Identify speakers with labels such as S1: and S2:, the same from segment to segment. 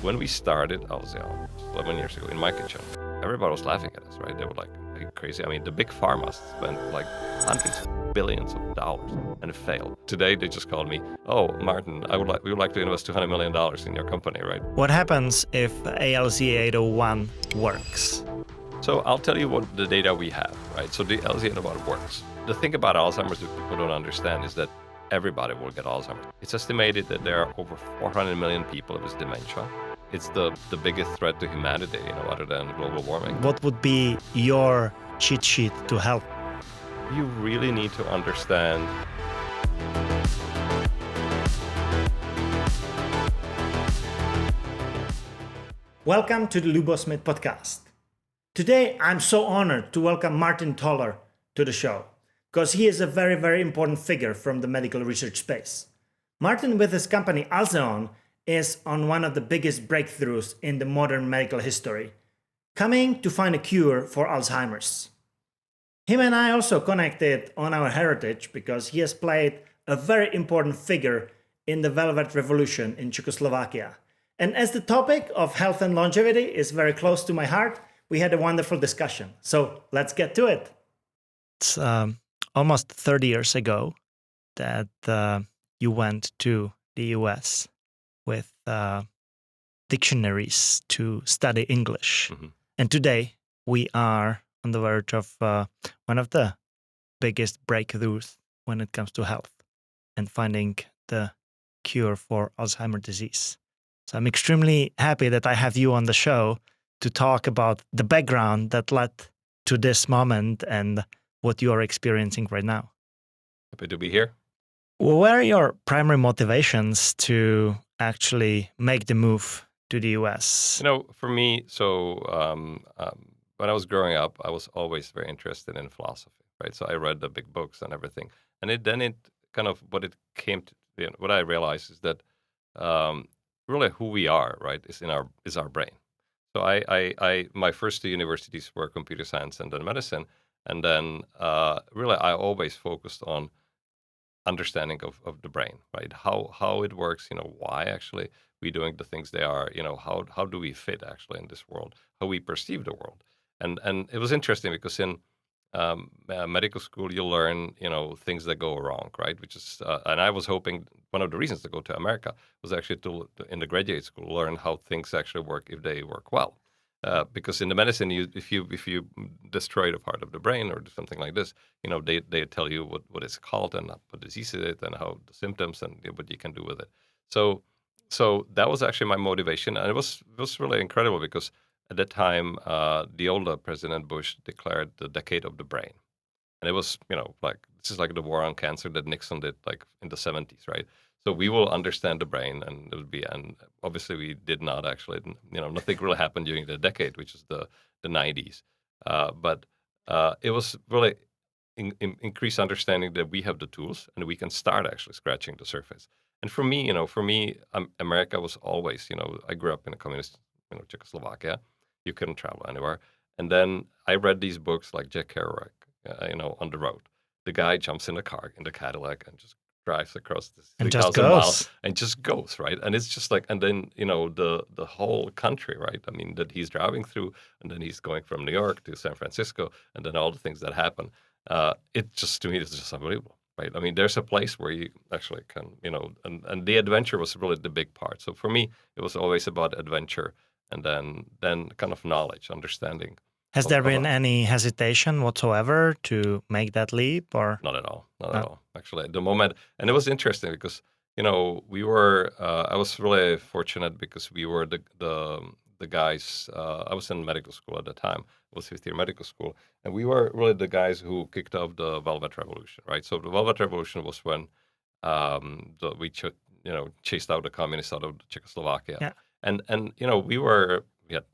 S1: When we started Alzheimer 11 years ago in my kitchen, everybody was laughing at us, right? They were like, "Are you crazy?" I mean, the big pharma spent like hundreds of billions of dollars and it failed. Today, they just called me, "Oh, Martin, we would like to invest $200 million in your company," right?
S2: What happens if ALZ801 works?
S1: So I'll tell you what the data we have, right? So the LZ801 works. The thing about Alzheimer's that people don't understand is that everybody will get Alzheimer's. It's estimated that there are over 400 million people with dementia. It's the biggest threat to humanity, other than global warming.
S2: What would be your cheat sheet to help?
S1: You really need to understand.
S2: Welcome to the Lubo Smith podcast. Today, I'm so honored to welcome Martin Tolar to the show, because he is a very, very important figure from the medical research space. Martin, with his company Alzheimer, is on one of the biggest breakthroughs in the modern medical history, coming to find a cure for Alzheimer's. Him and I also connected on our heritage because he has played a very important figure in the Velvet Revolution in Czechoslovakia. And as the topic of health and longevity is very close to my heart, we had a wonderful discussion. So let's get to it. It's almost 30 years ago that you went to the US with dictionaries to study English.
S1: Mm-hmm.
S2: And today we are on the verge of one of the biggest breakthroughs when it comes to health and finding the cure for Alzheimer's disease. So I'm extremely happy that I have you on the show to talk about the background that led to this moment and what you are experiencing right now.
S1: Happy to be here.
S2: What are your primary motivations to actually make the move to the US?
S1: For me, when I was growing up, I was always very interested in philosophy, right? So I read the big books and everything. And what I realized is that really who we are, right, is our brain. So my first two universities were computer science and then medicine. And then really I always focused on understanding of the brain, right? How it works, why actually we doing the things they are, how do we fit actually in this world, how we perceive the world. And it was interesting because in medical school you learn, things that go wrong, right? And I was hoping one of the reasons to go to America was actually to in the graduate school learn how things actually work if they work well. Because in the medicine, if you destroy the part of the brain or something like this, they tell you what it's called and what disease it is and how the symptoms and what you can do with it. So that was actually my motivation, and it was really incredible because at that time, the older President Bush declared the decade of the brain, and it was this is like the war on cancer that Nixon did like in the 70s, right? So we will understand the brain, and and obviously we did not actually, nothing really happened during the decade, which is the 90s. But it was really increased understanding that we have the tools and we can start actually scratching the surface. And for me, America was always, I grew up in a communist, Czechoslovakia. You couldn't travel anywhere. And then I read these books like Jack Kerouac, on the road. The guy jumps in the car, in the Cadillac, and just drives across this
S2: And just
S1: 3,000 miles
S2: goes.
S1: and just goes, right? And it's just like, and then, the whole country, right? I mean, that he's driving through, and then he's going from New York to San Francisco, and then all the things that happen. It just, to me, is just unbelievable, right? I mean, there's a place where you actually can, and the adventure was really the big part. So for me, it was always about adventure and then kind of knowledge, understanding.
S2: Has there been any hesitation whatsoever to make that leap, or
S1: not at all? Not at all. Actually, at the moment, and it was interesting because we were. I was really fortunate because we were the guys. I was in medical school at the time. I was fifth year medical school, and we were really the guys who kicked off the Velvet Revolution, right? So the Velvet Revolution was when we chased out the communists out of Czechoslovakia,
S2: Yeah.
S1: and we had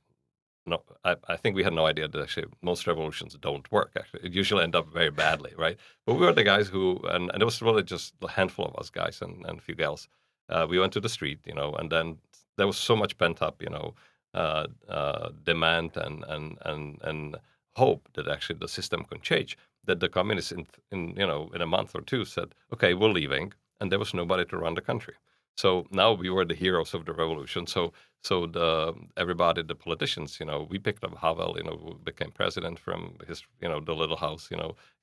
S1: no, I think we had no idea that actually most revolutions don't work. Actually, it usually end up very badly, right? But we were the guys who, and it was really just a handful of us guys and a few gals. We went to the street, and then there was so much pent up, demand and hope that actually the system can change. That the communists in a month or two said, okay, we're leaving, and there was nobody to run the country. So now we were the heroes of the revolution. So everybody, the politicians, we picked up Havel, who became president from his, the little house.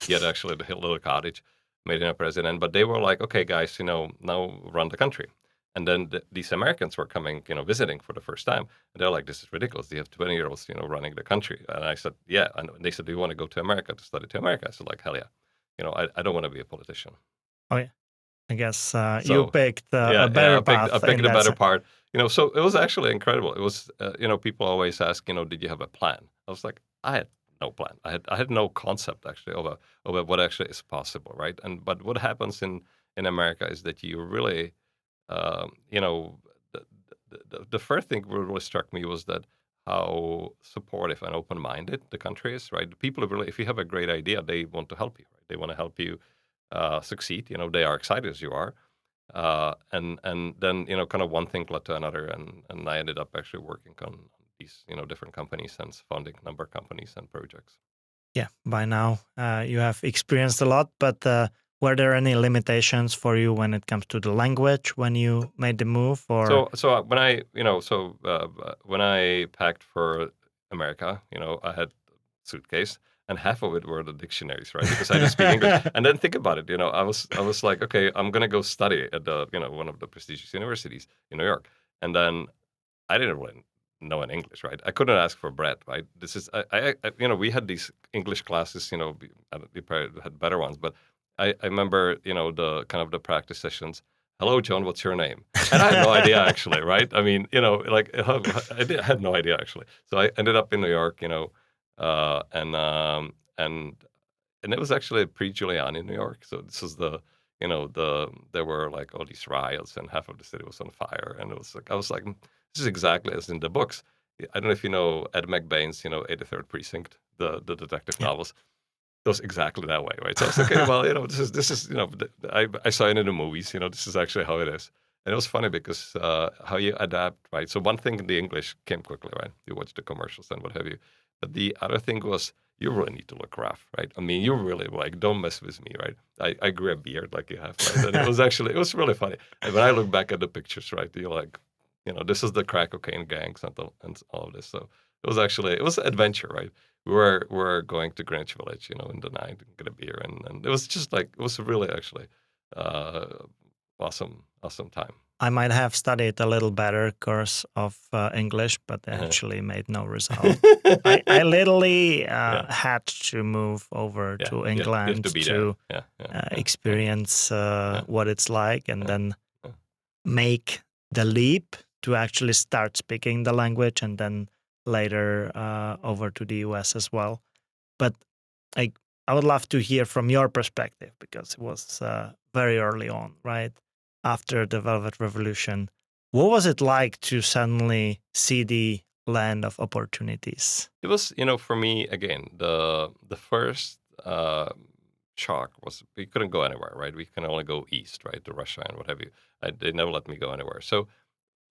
S1: He had actually the little cottage, made him a president. But they were like, okay, guys, now run the country. And then these Americans were coming, visiting for the first time, and they're like, "This is ridiculous. You have 20-year-olds, running the country." And I said, "Yeah." And they said, "Do you want to go to America to study to America?" I said, "Like, hell yeah. I don't want to be a politician."
S2: Oh yeah, I guess you
S1: So
S2: picked a
S1: yeah,
S2: better
S1: I
S2: path
S1: picked
S2: in
S1: the
S2: that
S1: better
S2: sense.
S1: part. So it was actually incredible. It was, people always ask, did you have a plan? I was like, I had no plan. I had no concept actually of what actually is possible, right? But what happens in America is that you really, you know, the first thing that really struck me was that how supportive and open-minded the country is, right? People really, if you have a great idea, they want to help you, right? They want to help you succeed. They are excited as you are, and then kind of one thing led to another, and I ended up actually working on these different companies and founding a number of companies and projects.
S2: Yeah, by now you have experienced a lot, but were there any limitations for you when it comes to the language when you made the move, or
S1: So when when I packed for America, I had suitcase, and half of it were the dictionaries, right? Because I didn't speak English. And then think about it, I was like, okay, I'm gonna go study at the one of the prestigious universities in New York, and then I didn't really know an English, right? I couldn't ask for bread, right? This is we had these English classes, we probably had better ones, but I remember the kind of the practice sessions. Hello, John. What's your name? And I had no idea actually, right? I mean, like I had no idea actually. So I ended up in New York, uh, and um, and and it was actually pre-Giuliani in New York. So this was there were like all these riots and half of the city was on fire, and it was like I was like, this is exactly as in the books. I don't know if you know Ed McBain's 83rd Precinct, the detective
S2: yeah.
S1: novels. It was exactly that way, right? So I was like, okay, well, this is I saw it in the movies. This is actually how it is. And it was funny because how you adapt, right? So one thing, the English came quickly, right? You watch the commercials and what have you. But the other thing was you really need to look rough, right? I mean, you really like don't mess with me, right? I grew a beard like you have, right? And it was really funny. And when I look back at the pictures, right, you're like, this is the crack cocaine gangs and all of this. So it was adventure, right? We were going to Greenwich Village, in the night and get a beer, and it was just like it was really actually uh, awesome time.
S2: I might have studied a little better course of English, but
S1: Uh-huh.
S2: actually made no result. I literally
S1: Yeah,
S2: had to move over
S1: yeah,
S2: to
S1: you have to
S2: England
S1: be there.
S2: to
S1: Yeah, yeah, yeah, yeah,
S2: experience
S1: yeah,
S2: what it's like, and
S1: yeah,
S2: then
S1: yeah.
S2: make the leap to actually start speaking the language, and then later over to the US as well. But I I would love to hear from your perspective because it was very early on, right after the Velvet Revolution. What was it like to suddenly see the land of opportunities?
S1: It was, for me again, the first shock was we couldn't go anywhere, right? We can only go east, right, to Russia and what have you. They never let me go anywhere. So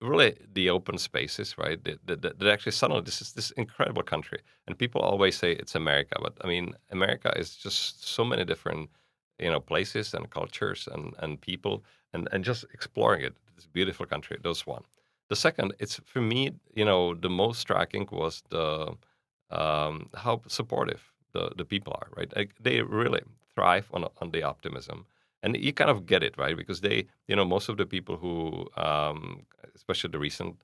S1: really the open spaces, right? That actually suddenly this is this incredible country, and people always say it's America, but I mean America is just so many different, places and cultures and people, and just exploring it. This beautiful country. That's one. The second, it's for me, the most striking was the how supportive the people are, right? Like, they really thrive on the optimism, and you kind of get it, right? Because they, most of the people who, especially the recent,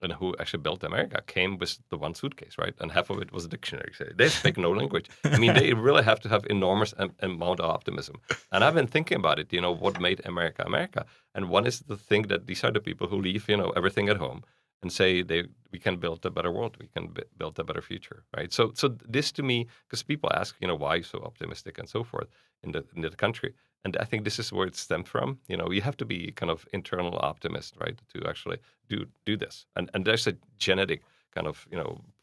S1: and who actually built America came with the one suitcase, right? And half of it was a dictionary. So they speak no language. I mean, they really have to have enormous amount of optimism. And I've been thinking about it, what made America America. And one is the thing that these are the people who leave, everything at home and say we can build a better world, we can build a better future, right? So this to me, because people ask, why so optimistic and so forth in the country, and I think this is where it stemmed from. You have to be kind of internal optimist, right, to actually do this, and there's a genetic kind of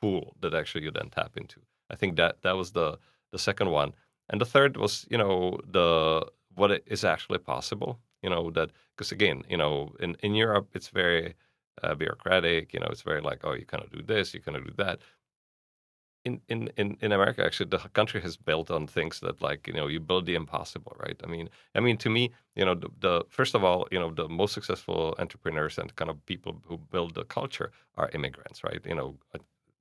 S1: pool that actually you then tap into. I think that was the second one, and the third was the what is actually possible. That because again, in Europe it's very bureaucratic. It's very like, oh, you cannot do this, you cannot do that. in America, actually, the country has built on things that, like, you build the impossible, right? I mean, to me, the first of all, the most successful entrepreneurs and kind of people who build the culture are immigrants, right?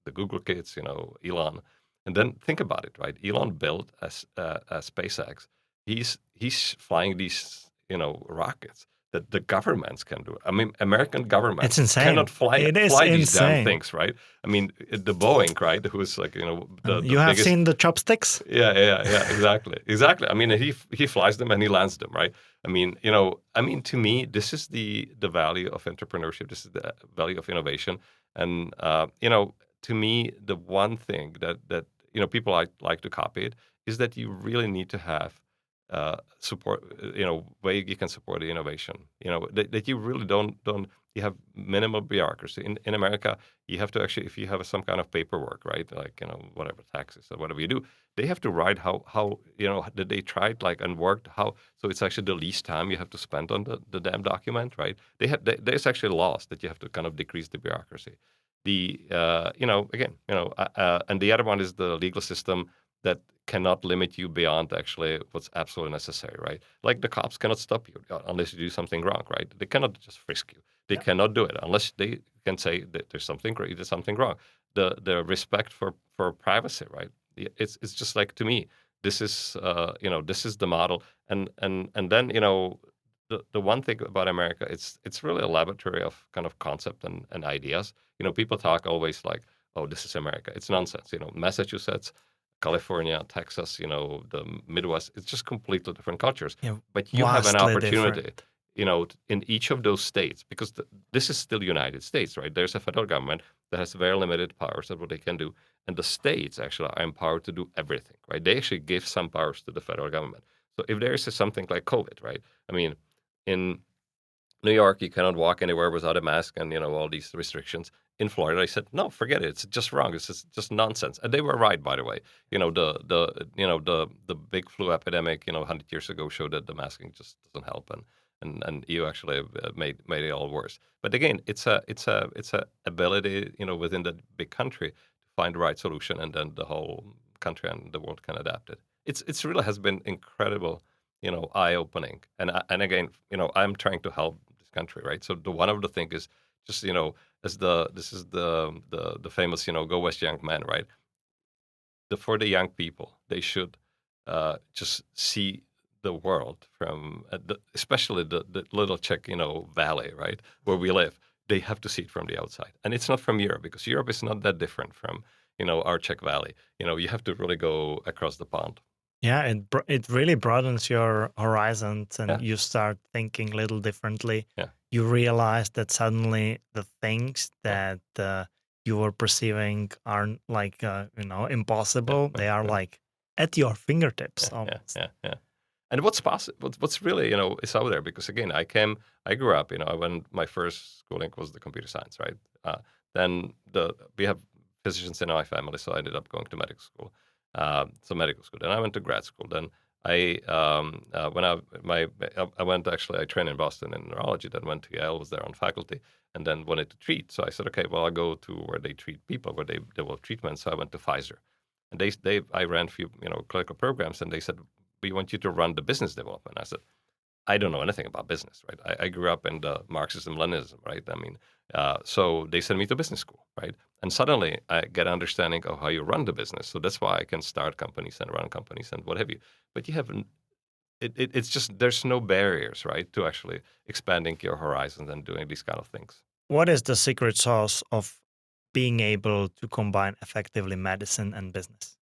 S1: The Google kids, Elon, and then think about it, right? Elon built a SpaceX. He's flying these, rockets that the governments can do. I mean, American
S2: It's
S1: governments cannot
S2: insane.
S1: fly
S2: It is
S1: fly these damn
S2: insane.
S1: things, right? I mean, the Boeing, right? Who's like, the
S2: You have
S1: biggest.
S2: seen the chopsticks?
S1: Yeah, exactly. I mean, he flies them and he lands them, right? I mean, to me, this is the value of entrepreneurship. This is the value of innovation, and to me, the one thing that people like to copy it is that you really need to have support. Way you can support the innovation. That you really don't. You have minimal bureaucracy in America. You have to actually, if you have some kind of paperwork, right? Like, whatever taxes or whatever you do, they have to write how that they tried, like, and worked how, so it's actually the least time you have to spend on the damn document, right? There's actually laws that you have to kind of decrease the bureaucracy. The again, and the other one is the legal system that cannot limit you beyond actually what's absolutely necessary, right? Like, the cops cannot stop you unless you do something wrong, right? They cannot just frisk you. They cannot do it unless they can say that there's something great, there's something wrong. The respect for privacy, right? It's just like, to me, this is this is the model, and then the one thing about America, it's really a laboratory of kind of concept and ideas. People talk always like, oh, this is America. It's nonsense. Massachusetts, California, Texas, the Midwest, it's just completely different cultures.
S2: Yeah,
S1: But you have an
S2: vastly
S1: opportunity,
S2: different.
S1: in each of those states, because this is still United States, right? There's a federal government that has very limited powers of what they can do. And the states actually are empowered to do everything, right? They actually give some powers to the federal government. So if there is something like COVID, right? I mean, in New York, you cannot walk anywhere without a mask and, all these restrictions. In Florida, I said, no, forget it. It's just wrong. It's just nonsense. And they were right, by the way. The big flu epidemic, 100 years ago showed that the masking just doesn't help. And you actually made it all worse. But again, it's a ability, within the big country to find the right solution, and then the whole country and the world can adapt it. It's really has been incredible, eye-opening. And again, I'm trying to help this country, right? So the one of the thing is just, as this is the famous, Go West Young Man, right? For the young people, they should just see the world from, especially the little Czech, valley, right, where we live. They have to see it from the outside, and it's not from Europe, because Europe is not that different from, our Czech valley. You have to really go across the pond.
S2: Yeah, it really broadens your horizons, and
S1: Yeah,
S2: you start thinking a little differently.
S1: yeah,
S2: You realize that suddenly the things
S1: yeah,
S2: that you were perceiving aren't like
S1: yeah,
S2: impossible.
S1: yeah,
S2: They are
S1: yeah.
S2: like at your fingertips
S1: Yeah,
S2: almost.
S1: yeah, yeah. And what's possible, what's really, is out there, because again, I grew up, when my first schooling was the computer science, right? Then we have physicians in my family, so I ended up going to medical school. So medical school. Then I went to grad school. Then when I went, actually, I trained in Boston in neurology. Then went to Yale, was there on faculty, and then wanted to treat. So I said, okay, well, I'll go to where they treat people, where they develop treatment. So I went to Pfizer. And I ran a few, clinical programs, and they said, we want you to run the business development. I said, I don't know anything about business, right? I grew up in the Marxism, Leninism, right? I mean, so they sent me to business school, right? And suddenly I get understanding of how you run the business. So that's why I can start companies and run companies and what have you. But you haven't. It's just, there's no barriers, right, to actually expanding your horizons and doing these kind of things.
S2: What is the secret sauce of being able to combine effectively medicine and business?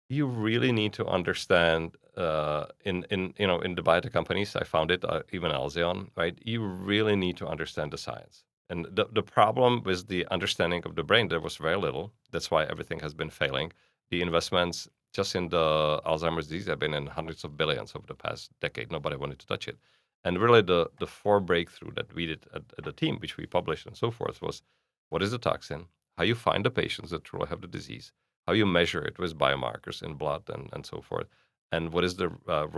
S1: You really need to understand, in the biotech companies, I found it, even Alzion, right? You really need to understand the science. And the problem with the understanding of the brain, there was very little. That's why everything has been failing. The investments just in the Alzheimer's disease have been in hundreds of billions over the past decade. Nobody wanted to touch it. And really, the four breakthrough that we did at the team, which we published and so forth, was, what is the toxin? How you find the patients that truly have the disease, how you measure it with biomarkers in blood and so forth, and what is the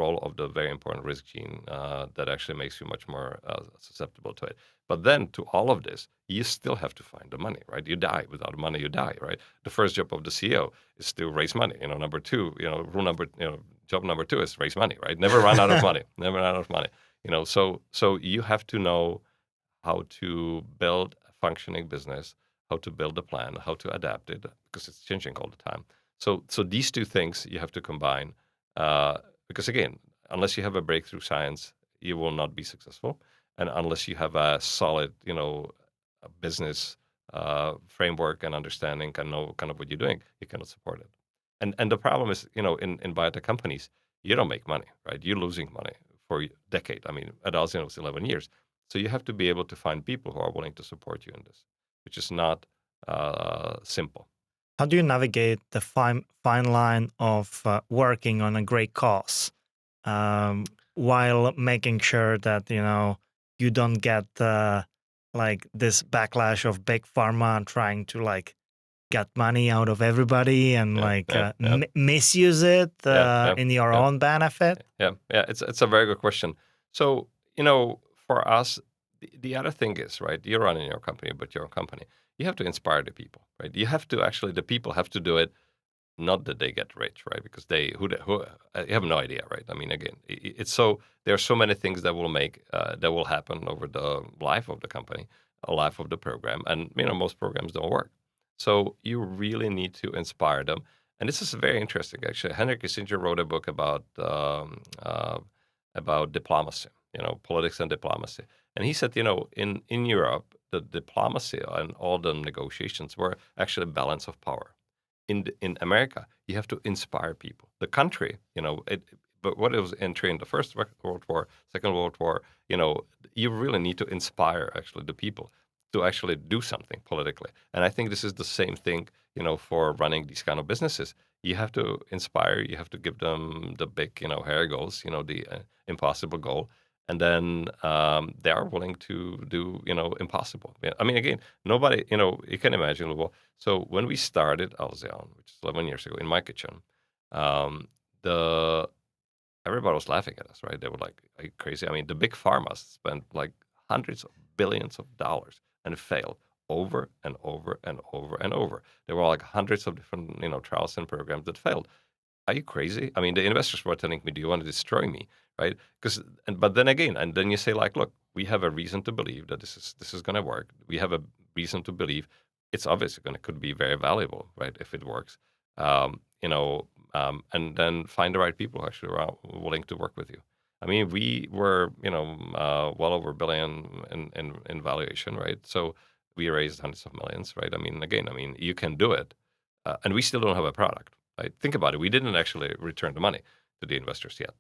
S1: role of the very important risk gene that actually makes you much more susceptible to it. But then to all of this, you still have to find the money, right? You die. Without money, you die, right? The first job of the CEO is to raise money. Number two, job number two is raise money, right? Never run out of money. Never run out of money. So you have to know how to build a functioning business, how to build a plan, how to adapt it, because it's changing all the time. So these two things you have to combine, uh, because again, unless you have a breakthrough science, you will not be successful, and unless you have a solid, a business framework and understanding and know kind of what you're doing, you cannot support it. And the problem is, in biotech companies, you don't make money, right? You're losing money for a decade. I mean, at Alzheimer, it was 11 years. So you have to be able to find people who are willing to support you in this, which is not simple.
S2: How do you navigate the fine line of working on a great cause while making sure that you don't get like this backlash of big pharma trying to like get money out of everybody and
S1: Yeah,
S2: like
S1: yeah, yeah,
S2: misuse it
S1: yeah, yeah,
S2: in your
S1: yeah,
S2: own benefit?
S1: yeah, yeah. It's a very good question. So for us, the other thing is, right. You're running your company, but your company, you have to inspire the people, right. You have to actually, the people have to do it. Not that they get rich, right? Because you have no idea, right? I mean, again, it's so there are so many things that will that will happen over the life of the company, a life of the program, and most programs don't work. So you really need to inspire them, and this is very interesting. Actually, Henry Kissinger wrote a book about diplomacy, politics and diplomacy, and he said, in Europe, the diplomacy and all the negotiations were actually a balance of power. In America, you have to inspire people. The country, but what it was entering the First World War, Second World War, you really need to inspire actually the people to actually do something politically. And I think this is the same thing, for running these kind of businesses. You have to inspire, you have to give them the big, hairy goals, the impossible goal. And then they are willing to do, impossible. Yeah, I mean, again, nobody, you can imagine. Well, so when we started Alzion, which is 11 years ago, in my kitchen, um, the everybody was laughing at us, right? They were like, "Are you crazy?" I mean, the big pharmas spent like hundreds of billions of dollars and failed over and over and over and over. There were like hundreds of different, trials and programs that failed. Are you crazy? I mean, the investors were telling me, "Do you want to destroy me?" Right? But then again, and then you say, like, "Look, we have a reason to believe that this is going to work. We have a reason to believe it's obviously going to could be very valuable, right? If it works, and then find the right people who actually are willing to work with you." I mean, we were, well over $1 billion in valuation, right? So we raised hundreds of millions, right? I mean, again, you can do it, and we still don't have a product. Right? Think about it. We didn't actually return the money to the investors yet.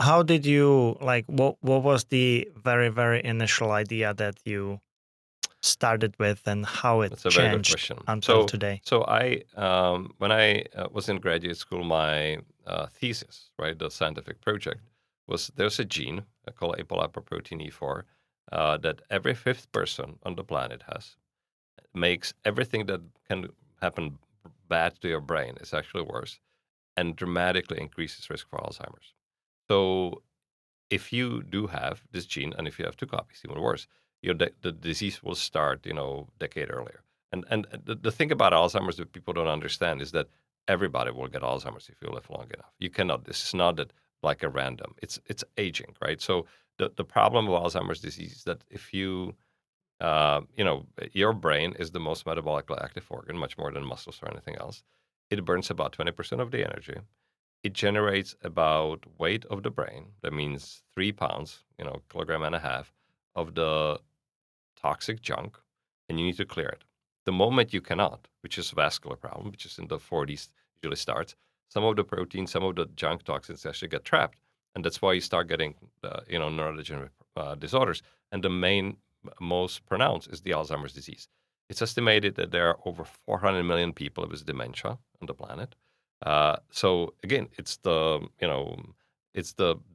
S2: How did you like what was the very initial idea that you started with and how it
S1: That's a very good
S2: changed
S1: question.
S2: until
S1: So,
S2: today?
S1: so I, when I was in graduate school, my thesis, right, the scientific project, was there's a gene called apolipoprotein E4 that every fifth person on the planet has. Makes everything that can happen bad to your brain is actually worse, and dramatically increases risk for Alzheimer's. So if you do have this gene, and if you have two copies, even worse, the disease will start, decade earlier. And the thing about Alzheimer's that people don't understand is that everybody will get Alzheimer's if you live long enough. You cannot. This is not that like a random. It's aging, right? So the problem with Alzheimer's disease is that if you your brain is the most metabolically active organ, much more than muscles or anything else. It burns about 20% of the energy. It generates about weight of the brain. That means 3 pounds, kilogram and a half of the toxic junk, and you need to clear it. The moment you cannot, which is a vascular problem, which is in the 40s usually starts, some of the protein, some of the junk toxins actually get trapped, and that's why you start getting, neurodegenerative disorders. And the most pronounced is the Alzheimer's disease. It's estimated that there are over 400 million people with dementia on the planet. So again, it's the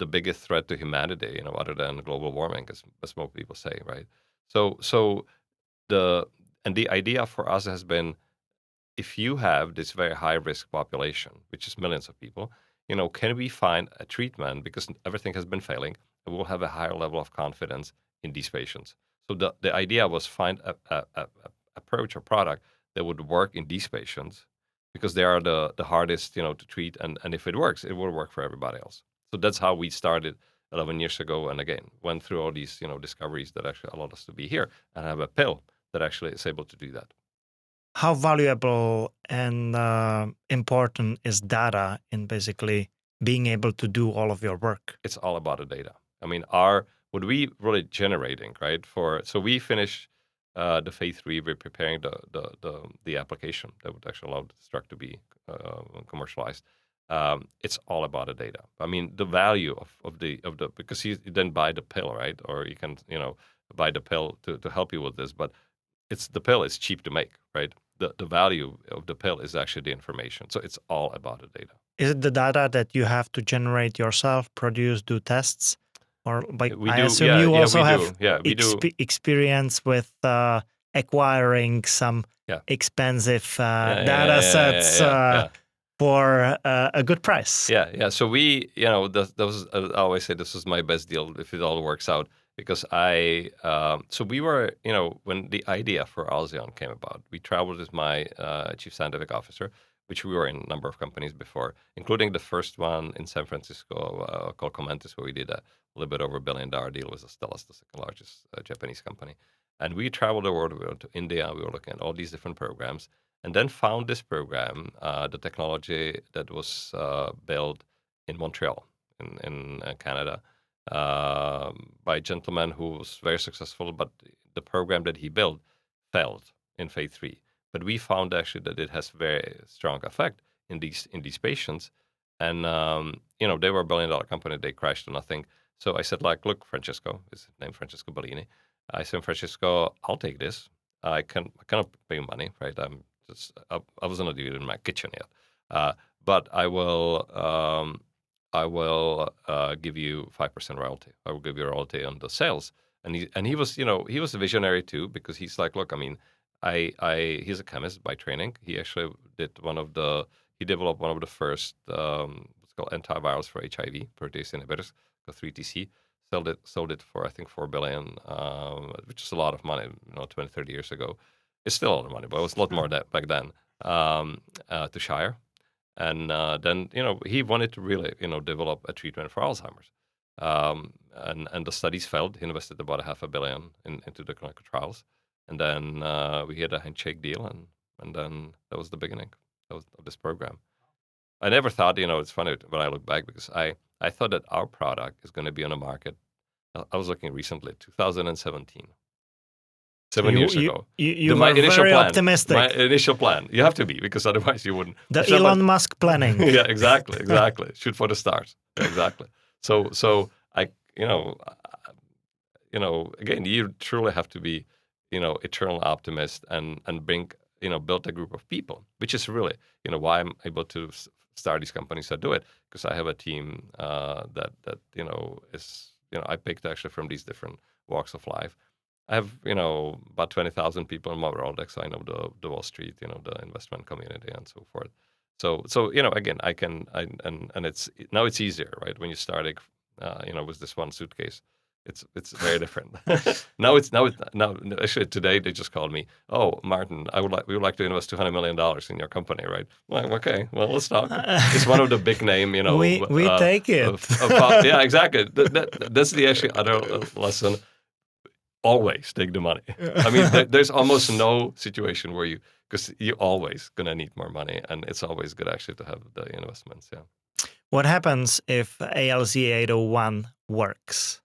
S1: biggest threat to humanity, other than global warming, as most people say, right? So the and the idea for us has been, if you have this very high risk population, which is millions of people, can we find a treatment because everything has been failing, and we'll have a higher level of confidence in these patients. So the idea was find a approach or product that would work in these patients because they are the hardest, to treat, and if it works, it will work for everybody else. So that's how we started 11 years ago, and again went through all these discoveries that actually allowed us to be here and have a pill that actually is able to do that.
S2: How valuable and important is data in basically being able to do all of your work?
S1: It's all about the data. I mean, what we really generating, right? So we finish the phase 3. We're preparing the application that would actually allow the drug to be commercialized. It's all about the data. I mean, the value of the because you then buy the pill, right? Or you can buy the pill to help you with this, but the pill is cheap to make, right? The value of the pill is actually the information. So it's all about the data.
S2: Is it the data that you have to generate yourself, produce, do tests? Or
S1: We
S2: I
S1: do,
S2: assume
S1: yeah,
S2: you
S1: yeah,
S2: also
S1: we
S2: have
S1: do, yeah, we do,
S2: experience with acquiring some
S1: yeah,
S2: expensive
S1: yeah, yeah,
S2: data
S1: yeah,
S2: sets
S1: yeah, yeah,
S2: for a good price.
S1: yeah, yeah. So we, I always say this was my best deal if it all works out because so we were, when the idea for Alzion came about, we traveled with my chief scientific officer, which we were in a number of companies before, including the first one in San Francisco called Comentis, where we did a little bit over $1 billion deal with Astellas, the second largest Japanese company. And we traveled the world. We went to India. We were looking at all these different programs, and then found this program, the technology that was built in Montreal, in Canada, by a gentleman who was very successful, but the program that he built failed in phase 3. But we found actually that it has very strong effect in these patients, and they were a $1 billion company. They crashed to nothing. So I said, like, look, Francesco, his name Francesco Bellini. I said, Francesco, I'll take this. I cannot pay you money, right? I wasn't doing it in my kitchen yet, but I will give you 5% royalty. I will give you a royalty on the sales. And he was he was a visionary too, because he's like, look, I mean, he's a chemist by training. He actually he developed one of the first what's called antivirals for HIV, protease inhibitors, the 3TC. Sold it for I think $4 billion, which is a lot of money, 20, 30 years ago. It's still a lot of money, but it was a lot more that back then, to Shire. And then, he wanted to really, develop a treatment for Alzheimer's. And the studies failed. He invested about $500 million into the clinical trials. And then we had a handshake deal, and then that was the beginning of this program. I never thought, it's funny when I look back, because I thought that our product is going to be on the market. I was looking recently, 2017.
S2: So
S1: 7 years ago.
S2: you
S1: My
S2: were
S1: initial
S2: very
S1: plan. My
S2: optimistic.
S1: initial plan. You have to be, because otherwise you wouldn't.
S2: The Elon Musk planning.
S1: Yeah, exactly. Shoot for the stars. Yeah, exactly. So I, again, you truly have to be, eternal optimist and bring, build a group of people, which is really, why I'm able to start these companies that do it, because I have a team that is, I picked actually from these different walks of life. I have, about 20,000 people in my Rolodex. So I know the Wall Street, the investment community and so forth. So again, and it's easier, right? When you start, with this one suitcase, it's very different. now actually today they just called me. Oh, Martin, we would like to invest $200 million in your company, right? Well, okay, well, let's talk. It's one of the big name,
S2: we take it.
S1: Yeah, exactly. That's the actually other lesson. Always take the money. I mean, there's almost no situation where because you're always gonna need more money, and it's always good actually to have the investments. Yeah.
S2: What happens if ALZ 801 works?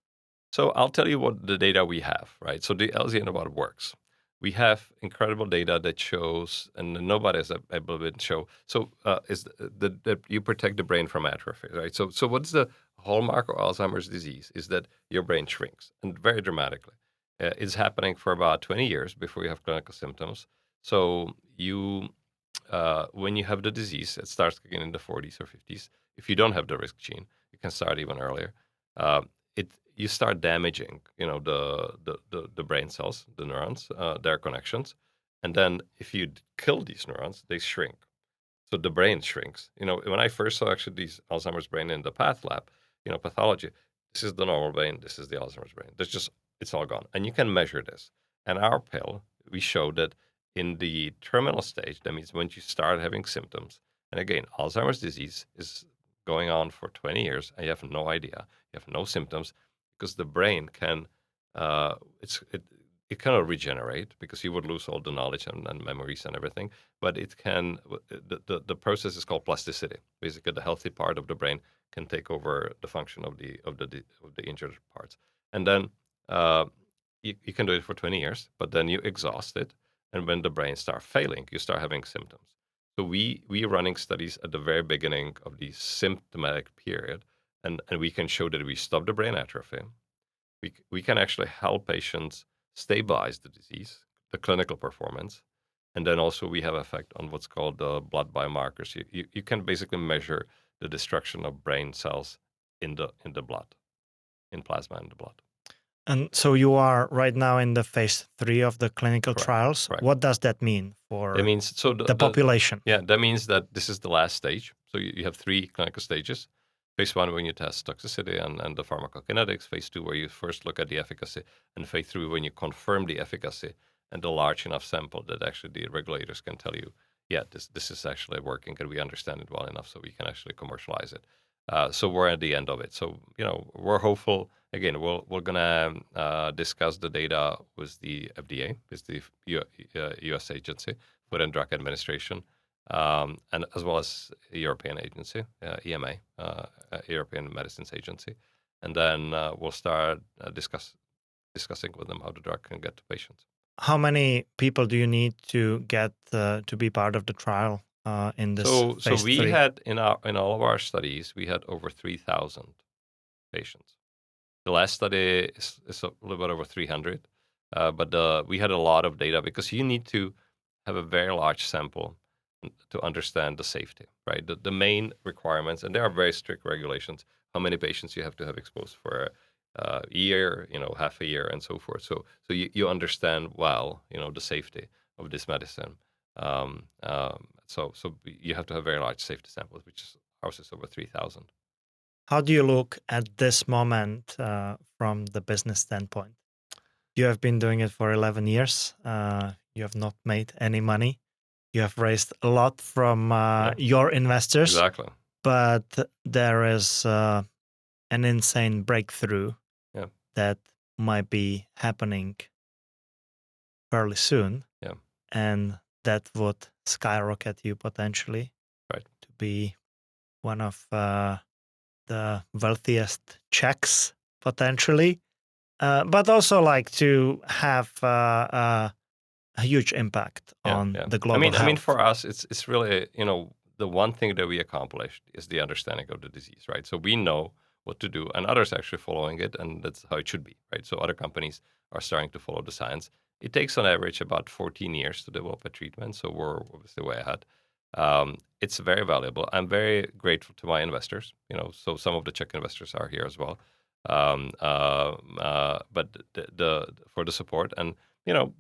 S1: So I'll tell you what the data we have, right? So the LZ works. We have incredible data that shows, and nobody has able to show. So is that you protect the brain from atrophy, right? So what's the hallmark of Alzheimer's disease? Is that your brain shrinks, and very dramatically. It's happening for about 20 years before you have clinical symptoms. So when you have the disease, it starts again in the 40s or 50s. If you don't have the risk gene, you can start even earlier. You start damaging, the brain cells, the neurons, their connections, and then if you kill these neurons, they shrink. So the brain shrinks. When I first saw actually these Alzheimer's brain in the path lab, pathology, this is the normal brain, this is the Alzheimer's brain. It's all gone. And you can measure this. And our pill, we showed that in the terminal stage, that means when you start having symptoms, and again, Alzheimer's disease is going on for 20 years, and you have no idea, you have no symptoms, because the brain can, uh, it's, it, it cannot regenerate because you would lose all the knowledge and memories and everything. But it can. The process is called plasticity. Basically, the healthy part of the brain can take over the function of the injured parts, and then uh, you can do it for 20 years. But then you exhaust it, and when the brain starts failing, you start having symptoms. So we running studies at the very beginning of the symptomatic period, and we can show that we stop the brain atrophy. We can actually help patients stabilize the disease, the clinical performance, and then also we have effect on what's called the blood biomarkers. You can basically measure the destruction of brain cells in the blood, in plasma in the blood.
S2: And so you are right now in the phase 3 of the clinical
S1: Correct.
S2: trials.
S1: Correct.
S2: What does that mean
S1: That
S2: for
S1: means so
S2: the population?
S1: that means that this is the last stage. So you have 3 clinical stages. Phase 1, when you test toxicity and the pharmacokinetics. Phase 2, where you first look at the efficacy. And phase 3, when you confirm the efficacy and the large enough sample that actually the regulators can tell you, yeah, this is actually working and we understand it well enough so we can actually commercialize it. So we're at the end of it. So, we're hopeful. Again, we're gonna discuss the data with the FDA, with the U.S. agency, Food and Drug Administration, and as well as the European agency, EMA, European Medicines Agency, and then we'll start discussing with them how the drug can get to patients.
S2: How many people do you need to get to be part of the trial in this
S1: So
S2: phase
S1: we
S2: 3?
S1: had in all of our studies, we had over 3,000 patients. The last study is a little bit over 300, but we had a lot of data because you need to have a very large sample to understand the safety, right? The main requirements, and there are very strict regulations, how many patients you have to have exposed for a year, half a year, and so forth. So you understand well, the safety of this medicine. So you have to have very large safety samples, which is ours is over 3,000.
S2: How do you look at this moment from the business standpoint? You have been doing it for 11 years. You have not made any money. You have raised a lot from
S1: Yeah,
S2: your investors,
S1: exactly.
S2: but there is an insane breakthrough
S1: Yeah,
S2: that might be happening fairly soon.
S1: yeah,
S2: And that would skyrocket you potentially
S1: right.
S2: to be one of the wealthiest Czechs potentially, but also like to have a huge impact
S1: Yeah,
S2: on
S1: yeah.
S2: the
S1: I
S2: global
S1: mean, I mean,
S2: health.
S1: for us, it's really the one thing that we accomplished is the understanding of the disease, right? So we know what to do, and others actually following it, and that's how it should be, right? So other companies are starting to follow the science. It takes on average about 14 years to develop a treatment, so we're obviously way ahead. It's very valuable. I'm very grateful to my investors. So some of the Czech investors are here as well, but for the support and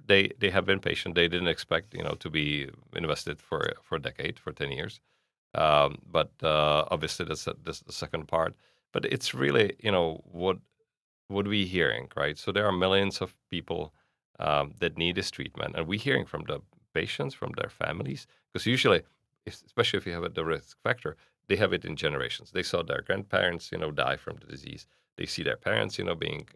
S1: they have been patient. They didn't expect to be invested for a decade, for 10 years. But obviously that's the second part. But it's really what we hearing, right? So there are millions of people that need this treatment, and we hearing from the patients, from their families, because usually, especially if you have the risk factor, they have it in generations. They saw their grandparents, die from the disease. They see their parents, being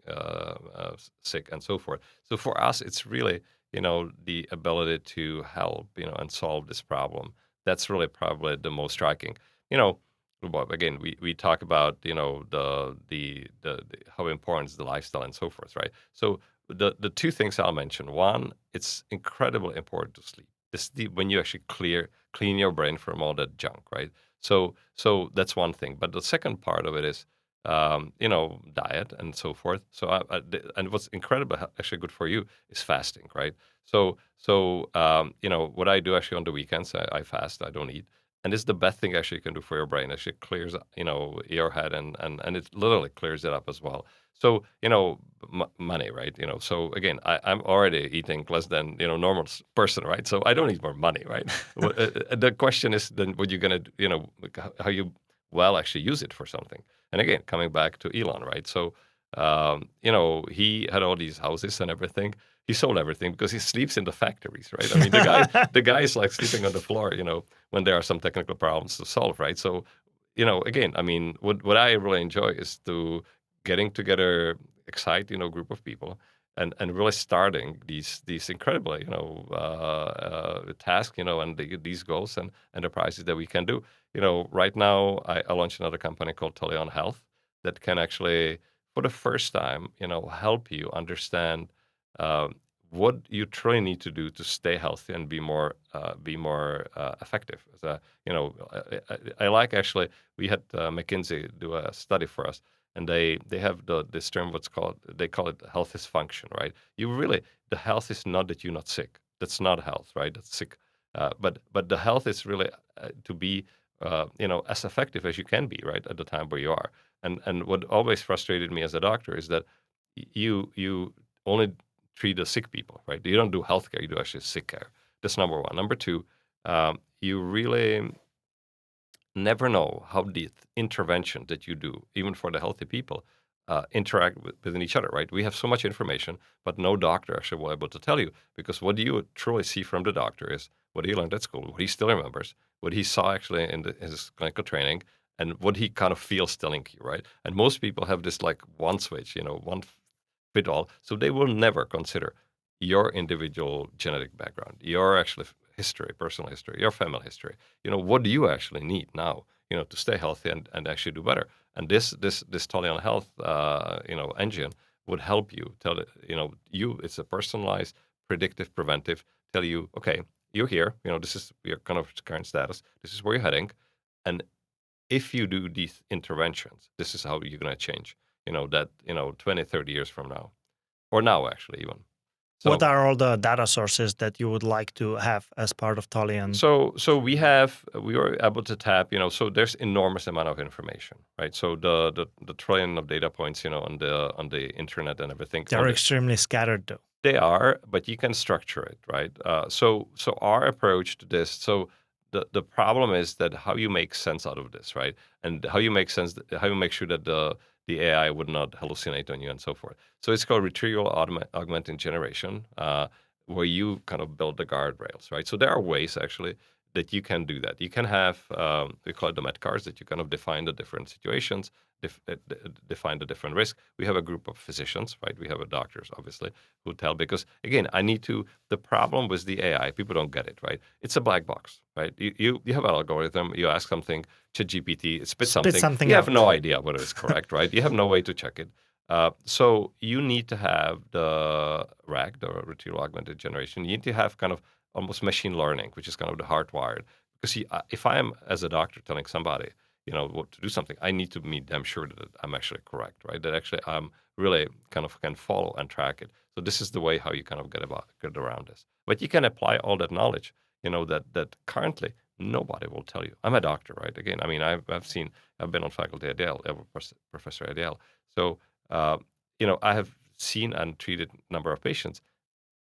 S1: sick and so forth. So for us, it's really, the ability to help, and solve this problem. That's really probably the most striking. You know, well, again, we talk about the how important is the lifestyle and so forth, right? So the two things I'll mention. One, it's incredibly important to sleep. When you actually clean your brain from all that junk, right? So that's one thing. But the second part of it is diet and so forth. So and what's incredibly actually good for you is fasting, right? So what I do actually on the weekends, I fast. I don't eat. and it's the best thing actually you can do for your brain. Actually clears, your head, and it literally clears it up as well. So, money, right? So again, I'm already eating less than, normal person, right? So I don't need more money, right? The question is then what you're gonna, like, how you well actually use it for something. And again, coming back to Elon, right? So, he had all these houses and everything. He sold everything because he sleeps in the factories, right? I mean, the guy is like sleeping on the floor, when there are some technical problems to solve, right? So, again, I mean, what I really enjoy is to getting together, excite, group of people, and really starting these incredible, tasks, and these goals and enterprises that we can do. Right now I launched another company called Tolion Health that can actually, for the first time, help you understand. What you truly need to do to stay healthy and be more effective. As a, I like actually we had McKinsey do a study for us, and they have this term what's called they call it health is function, right? You really the health is not that you're not sick. That's not health, right? That's sick. But the health is really to be as effective as you can be, right, at the time where you are. And what always frustrated me as a doctor is that you only treat the sick people, right? You don't do healthcare, you do actually sick care. That's number one. Number two, you really never know how the intervention that you do, even for the healthy people, interact within each other, right? We have so much information, but no doctor actually will able to tell you because what you truly see from the doctor is what he learned at school, what he still remembers, what he saw actually in his clinical training, and what he kind of feels telling you, right? And most people have this like one switch, one fit all. So they will never consider your individual genetic background, your actually history, personal history, your family history. What do you actually need now, to stay healthy and actually do better? And this Talion Health, engine would help you tell it, it's a personalized, predictive, preventive, tell you, okay, you're here, this is your kind of current status, this is where you're heading. And if you do these interventions, this is how you're going to change, 20, 30 years from now, or now actually even.
S2: What
S1: So,
S2: are all the data sources that you would like to have as part of Talion?
S1: so we were able to tap, so there's enormous amount of information, right? So the trillion of data points, on the internet and everything, all
S2: They're
S1: the,
S2: extremely scattered, though.
S1: they are, but you can structure it, right? So our approach to this, so the problem is that how you make sense out of this, right? And how you make sense, how you make sure that the AI would not hallucinate on you and so forth. So it's called retrieval augmented generation, where you kind of build the guardrails, right? So there are ways actually that you can do that. You can have we call it the met cards that you kind of define the different situations, define the different risk. We have a group of physicians, right? We have a doctors, obviously, who tell because again, I need to. The problem with the AI, people don't get it, right? It's a black box, right? You have an algorithm. You ask something to GPT, it spits
S2: Spit
S1: something.
S2: something
S1: You have
S2: out.
S1: no idea whether it's correct, right? You have no way to check it. So you need to have the RAG, the retrieval augmented generation. You need to have kind of almost machine learning, which is kind of the hardwired. Because if I am as a doctor telling somebody, what to do something, I need to be damn sure that I'm actually correct, right? That actually I'm really kind of can follow and track it. So this is the way how you kind of get around this. But you can apply all that knowledge, that currently nobody will tell you. I'm a doctor, right? Again, I mean, I've been on faculty at Yale, I'm a professor at Yale. So, I have seen and treated a number of patients.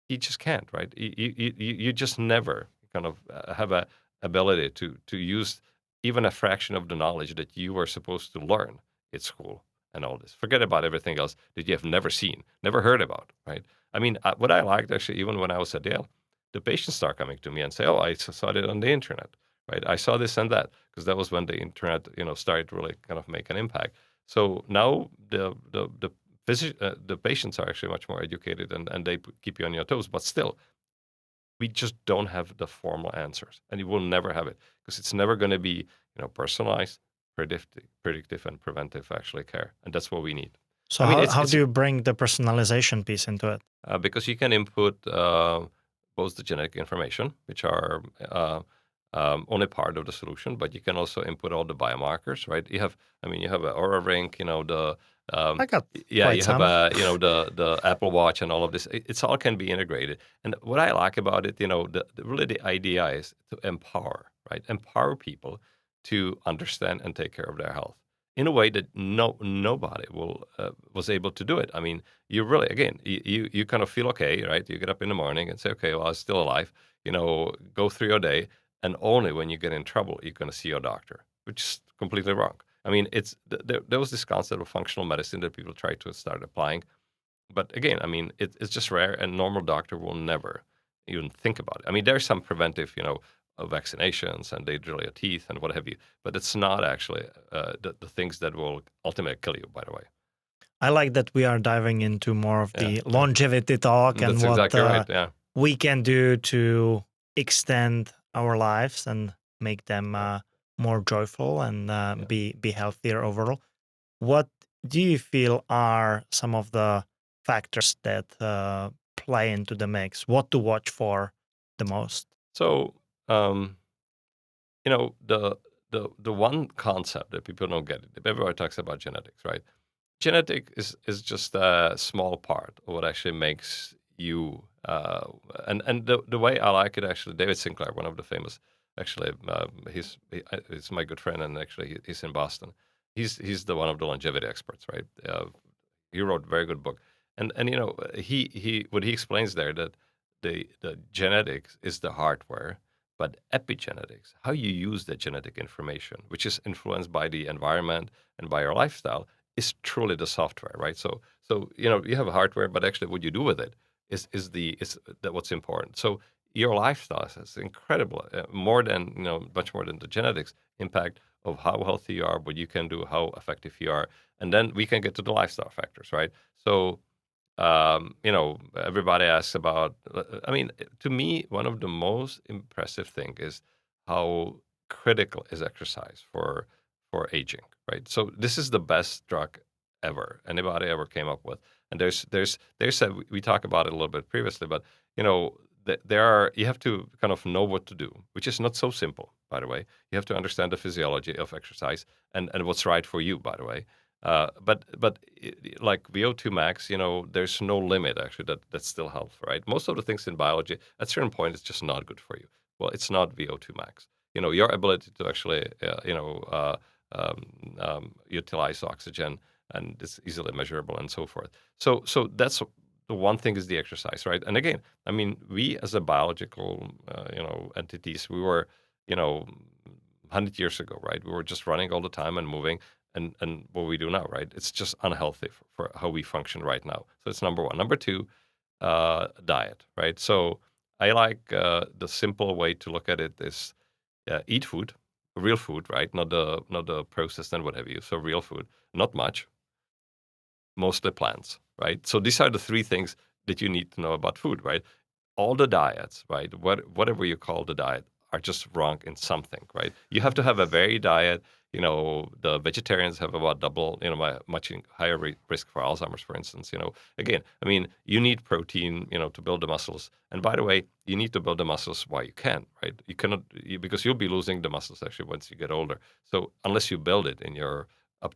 S1: You just can't, right? You just never kind of have a ability to use even a fraction of the knowledge that you were supposed to learn at school and all this. Forget about everything else that you have never seen, never heard about, right? I mean, what I liked actually, even when I was at Yale, the patients start coming to me and say, "Oh, I saw it on the internet, right? I saw this and that," because that was when the internet, started really kind of make an impact. So now the patients are actually much more educated and they keep you on your toes. But still, we just don't have the formal answers, and you will never have it because it's never going to be personalized, predictive, and preventive actually care, and that's what we need.
S2: So
S1: I mean,
S2: how do you bring the personalization piece into it?
S1: because you can input both the genetic information, which are only part of the solution, but you can also input all the biomarkers, right? You have an Aura Ring,
S2: I got
S1: yeah,
S2: quite
S1: you have
S2: some.
S1: the Apple Watch and all of this. It's all can be integrated. And what I like about it, really the idea is to empower, right? Empower people to understand and take care of their health in a way that nobody was able to do it. I mean, you really, again, you kind of feel okay, right? You get up in the morning and say, okay, well, I'm still alive. Go through your day, and only when you get in trouble you're going to see your doctor, which is completely wrong. I mean, there was this concept of functional medicine that people tried to start applying, but again, I mean, it's just rare, and normal doctor will never even think about it. I mean, there's some preventive, vaccinations, and they drill your teeth and what have you, but it's not actually the things that will ultimately kill you, by the way.
S2: I like that we are diving into more of
S1: Yeah,
S2: the longevity talk and
S1: that's
S2: what
S1: exactly right. Yeah,
S2: we can do to extend our lives and make them
S1: yeah,
S2: more joyful and
S1: yeah.
S2: be healthier overall. What do you feel are some of the factors that play into the mix? What to watch for the most?
S1: So, um, the one concept that people don't get, everybody talks about genetics, right? Genetic is just a small part of what actually makes you. And the way I like it, actually, David Sinclair, one of the famous, actually, he's my good friend, and actually he's in Boston. He's the one of the longevity experts, right? He wrote a very good book, and he what he explains there, that the genetics is the hardware, but epigenetics, how you use the genetic information, which is influenced by the environment and by your lifestyle, is truly the software, right? So you have a hardware, but actually what you do with it is that what's important. So your lifestyle has incredible, more than much more than the genetics impact of how healthy you are, what you can do, how effective you are, and then we can get to the lifestyle factors, right? So everybody asks about. I mean, to me, one of the most impressive thing is how critical is exercise for aging, right? So this is the best drug ever anybody ever came up with, and there's a, we talked about it a little bit previously, but there are, you have to kind of know what to do, which is not so simple, by the way. You have to understand the physiology of exercise and what's right for you, by the way. Like VO2 max, there's no limit actually that still helps, right? Most of the things in biology, at a certain point, it's just not good for you. Well, it's not VO2 max. Your ability to actually, utilize oxygen, and it's easily measurable and so forth. So that's the one thing, is the exercise, right? And again, I mean, we as a biological, entities, we were, 100 years ago, right? We were just running all the time and moving, and what we do now, right? It's just unhealthy for how we function right now. So it's number one. Number two, diet, right? So I like, the simple way to look at it is, eat food, real food, right? Not the processed and what have you. So real food, not much, mostly plants, right? So these are the three things that you need to know about food, right? All the diets, right? Whatever you call the diet, are just wrong in something, right? You have to have a varied diet. The vegetarians have about double, much higher risk for Alzheimer's, for instance. Again, I mean, you need protein, to build the muscles. And by the way, you need to build the muscles while you can, right? You cannot, because you'll be losing the muscles actually once you get older. So unless you build it in your up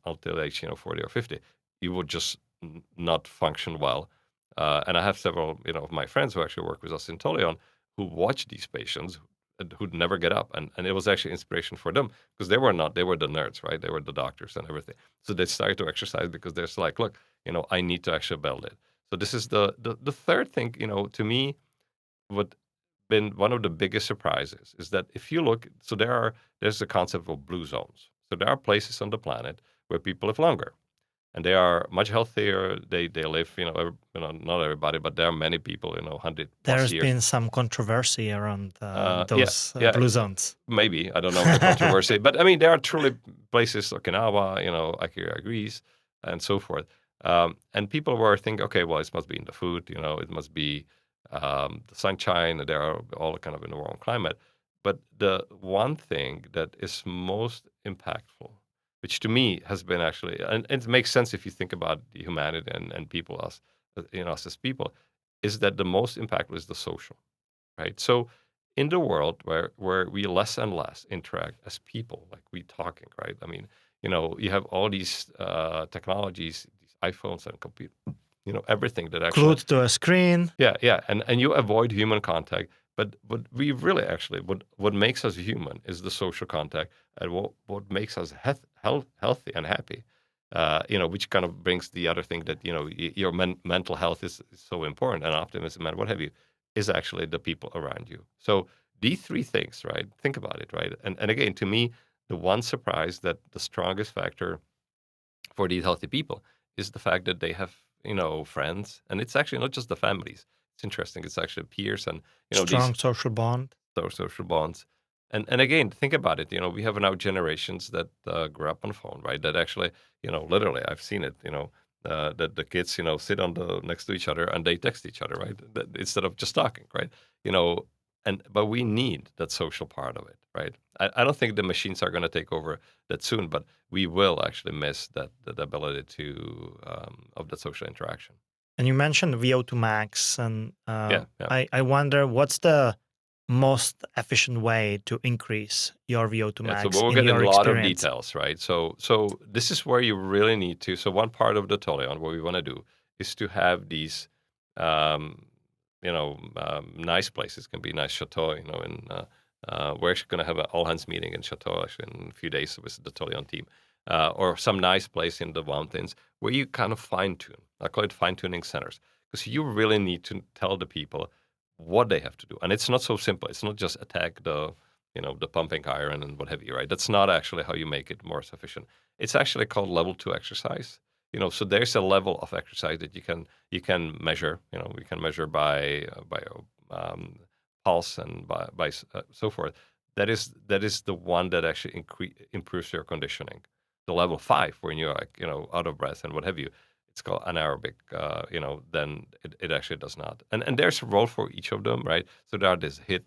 S1: until age, 40 or 50, you would just not function well. And I have several, of my friends who actually work with us in Toleon, who watch these patients who'd never get up. And it was actually inspiration for them, because they were the nerds, right? They were the doctors and everything. So they started to exercise because they're like, look, I need to actually build it. So this is the third thing, to me, what been one of the biggest surprises is that if you look, so there's the concept of blue zones. So there are places on the planet where people live longer, and they are much healthier. They live, not everybody, but there are many people, 100 plus
S2: There's
S1: years.
S2: been some controversy around
S1: Yeah,
S2: those
S1: yeah,
S2: blue zones.
S1: maybe, I don't know the controversy, but I mean, there are truly places, Okinawa, Akira, Greece, and so forth. And people were thinking, okay, well, it must be in the food, it must be, the sunshine. They are all kind of in the warm climate. But the one thing that is most impactful, which to me has been actually, and it makes sense if you think about humanity and people, us as people, is that the most impactful is the social, right? So in the world where we less and less interact as people, like we talking, right? I mean, you have all these, technologies, these iPhones and computer, everything that actually,
S2: Glued to a screen.
S1: yeah, yeah, and you avoid human contact, But what we really actually what makes us human is the social contact, and what makes us healthy and happy. Which kind of brings the other thing that your mental health is so important, and optimism and what have you, is actually the people around you. So these three things, right? Think about it, right? And again, to me, the one surprise that the strongest factor for these healthy people is the fact that they have friends, and it's actually not just the families. It's interesting. It's actually peers and these
S2: Strong social bond.
S1: those social bonds. And again, think about it. We have now generations that grew up on phone, right? That actually, literally, I've seen it. That the kids, sit on the next to each other and they text each other, right? Instead of just talking, right? You know, but we need that social part of it, right? I don't think the machines are going to take over that soon, but we will actually miss that ability to of the social interaction.
S2: And you mentioned VO2 max, and
S1: Yeah, yeah.
S2: I wonder what's the most efficient way to increase your VO2
S1: Yeah, so
S2: max
S1: we'll
S2: in
S1: get in
S2: your
S1: a lot of
S2: experience.
S1: details, right? So this is where you really need to. So one part of the Toleon, what we want to do, is to have these, nice places. Can be nice chateau, and we're actually going to have an all hands meeting in chateau actually in a few days with the Toleon team, or some nice place in the mountains where you kind of fine tune. I call it fine tuning centers because you really need to tell the people what they have to do, and it's not so simple. It's not just attack the pumping iron and what have you, right? That's not actually how you make it more sufficient. It's actually called level 2 exercise. So there's a level of exercise that you can measure. We can measure by pulse and by so forth. That is the one that actually improves your conditioning. The level 5, when you're like out of breath and what have you, it's called anaerobic. Then it actually does not. And there's a role for each of them, right? So there are this HIIT,